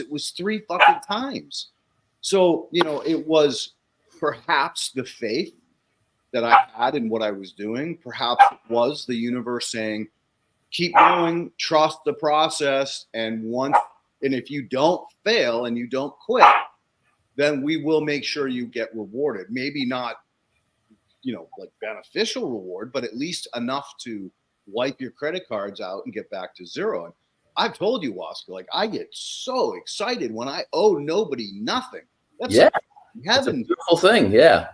It was 3 fucking times. So, it was perhaps the faith that I had in what I was doing. Perhaps it was the universe saying, keep going, trust the process. And if you don't fail and you don't quit, then we will make sure you get rewarded. Maybe not, like beneficial reward, but at least enough to wipe your credit cards out and get back to zero. And I've told you, Waska, like I get so excited when I owe nobody nothing. That's yeah, heaven. it's a beautiful thing. Yeah.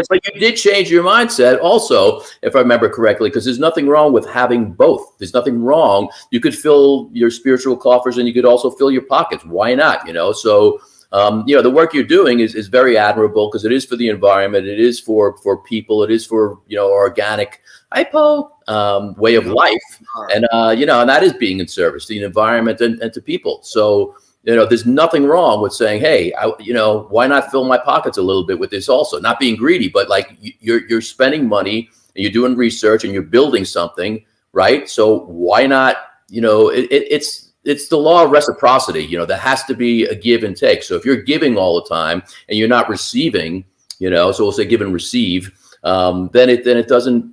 But you did change your mindset also, if I remember correctly, because there's nothing wrong with having both. There's nothing wrong. You could fill your spiritual coffers and you could also fill your pockets. Why not? So, the work you're doing is very admirable because it is for the environment. It is for people. It is for, organic way of life. And, and that is being in service to the environment and to people. So, there's nothing wrong with saying, hey, why not fill my pockets a little bit with this also? Not being greedy, but like you're spending money and you're doing research and you're building something, right? So why not, it's the law of reciprocity, there has to be a give and take. So if you're giving all the time and you're not receiving, so we'll say give and receive, then it doesn't,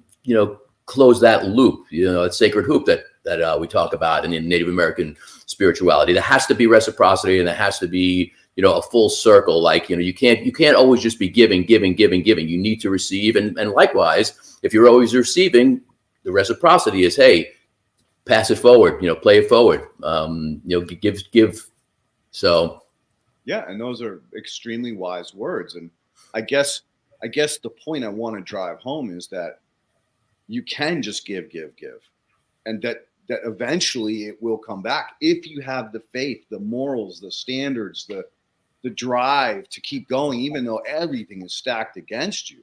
close that loop, that sacred hoop that we talk about in the Native American spirituality. There has to be reciprocity and there has to be, a full circle. Like, you can't always just be giving. You need to receive. And likewise, if you're always receiving, the reciprocity is, hey, pass it forward, play it forward, give. So. Yeah. And those are extremely wise words. And I guess the point I want to drive home is that you can just give. And that eventually it will come back if you have the faith, the morals, the standards, the drive to keep going, even though everything is stacked against you.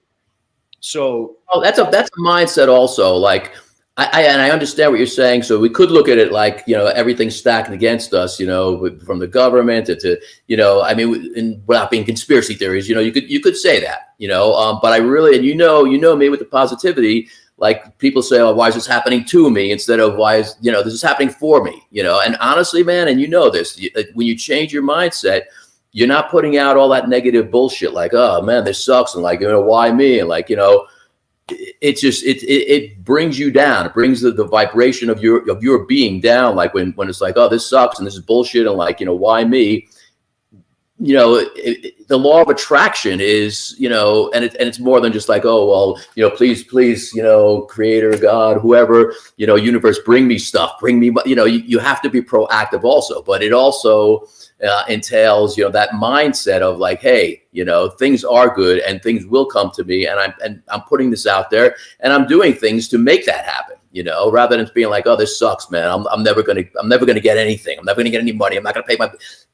So that's a mindset also. Like I understand what you're saying. So we could look at it like, everything's stacked against us, from the government to, without being conspiracy theories, you could say that, but I really, and me with the positivity, like people say, oh, why is this happening to me instead of why is, this is happening for me, and honestly, man, and this, when you change your mindset, you're not putting out all that negative bullshit like, oh man, this sucks. And like, why me? And like, it just, it brings you down. It brings the vibration of your being down. Like when it's like, oh, this sucks and this is bullshit. And like, why me? The law of attraction is, and it's more than just like, oh, well, please, creator, God, whoever, universe, bring me stuff, bring me, you have to be proactive also, but it also entails, that mindset of like, hey, things are good and things will come to me. And I'm putting this out there and I'm doing things to make that happen. Rather than being like, oh, this sucks, man. I'm never gonna get anything. I'm never gonna get any money. I'm not gonna pay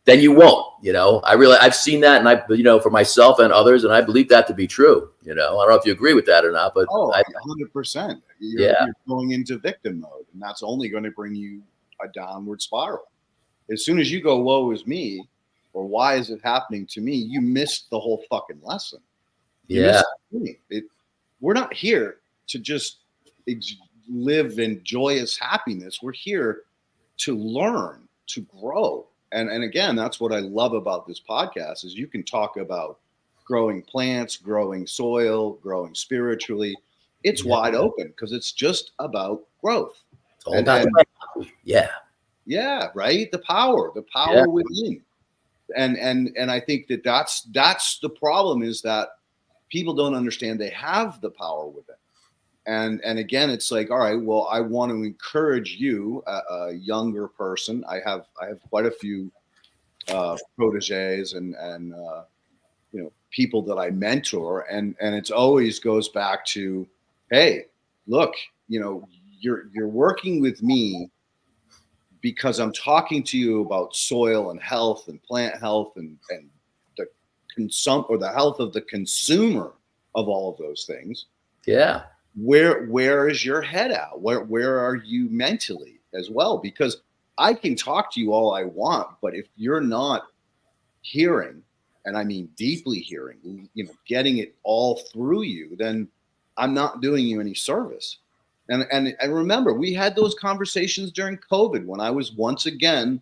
then you won't, I've seen that and I, for myself and others, and I believe that to be true. I don't know if you agree with that or not, but 100%. You're going into victim mode, and that's only going to bring you a downward spiral. As soon as you go, woe is me, or why is it happening to me? You missed the whole fucking lesson. Yeah. We're not here to just live in joyous happiness. We're here to learn, to grow. And again, that's what I love about this podcast is you can talk about growing plants, growing soil, growing spiritually. It's wide open because it's just about growth. It's all about yeah, right. The power within. And I think that's the problem is that people don't understand they have the power within. And again, it's like, all right, well, I want to encourage you, a younger person. I have quite a few proteges and people that I mentor, and it's always goes back to, hey, look, you're working with me because I'm talking to you about soil and health and plant health and the the health of the consumer of all of those things. Yeah. Where is your head at? Where are you mentally as well? Because I can talk to you all I want, but if you're not hearing, and I mean deeply hearing, getting it all through you, then I'm not doing you any service. And remember, we had those conversations during COVID when I was once again,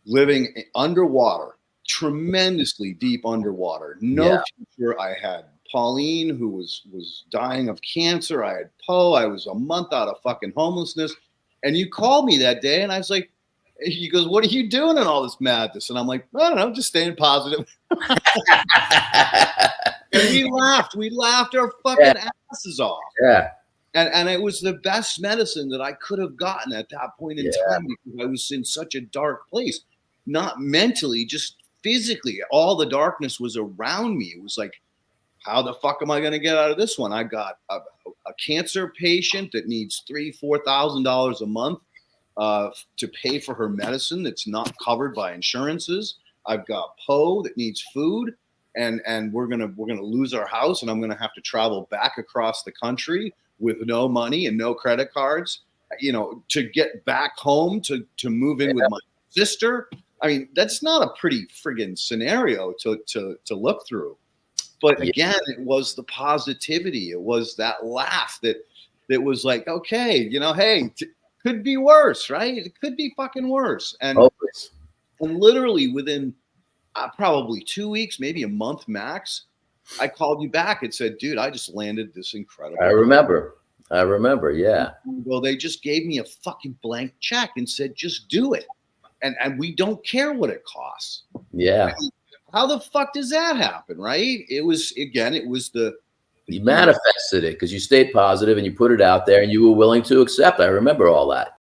living underwater, tremendously deep underwater. No Yeah. future. I had Pauline, who was dying of cancer. I had Poe. I was a month out of fucking homelessness. And you called me that day, and I was like, he goes, "What are you doing in all this madness?" And I'm like, "I don't know, just staying positive." And we laughed. We laughed our fucking asses off. Yeah. And it was the best medicine that I could have gotten at that point in time, because I was in such a dark place, not mentally, just physically. All the darkness was around me. It was like, how the fuck am I going to get out of this one? I got a cancer patient that needs $3,000-4,000 a month to pay for her medicine that's not covered by insurances. I've got Poe that needs food, and we're gonna lose our house, and I'm gonna have to travel back across the country with no money and no credit cards, you know, to get back home to move in with my sister. I mean, that's not a pretty friggin' scenario to look through. But again, it was the positivity. It was that laugh that was like, okay, you know, hey, could be worse, right? It could be fucking worse. And literally within probably 2 weeks, maybe a month max, I called you back and said, dude, I just landed this incredible. I remember. Yeah. Well, they just gave me a fucking blank check and said, just do it. And we don't care what it costs. Yeah. I mean, how the fuck does that happen, right? It was you manifested it because you stayed positive and you put it out there and you were willing to accept. I remember all that.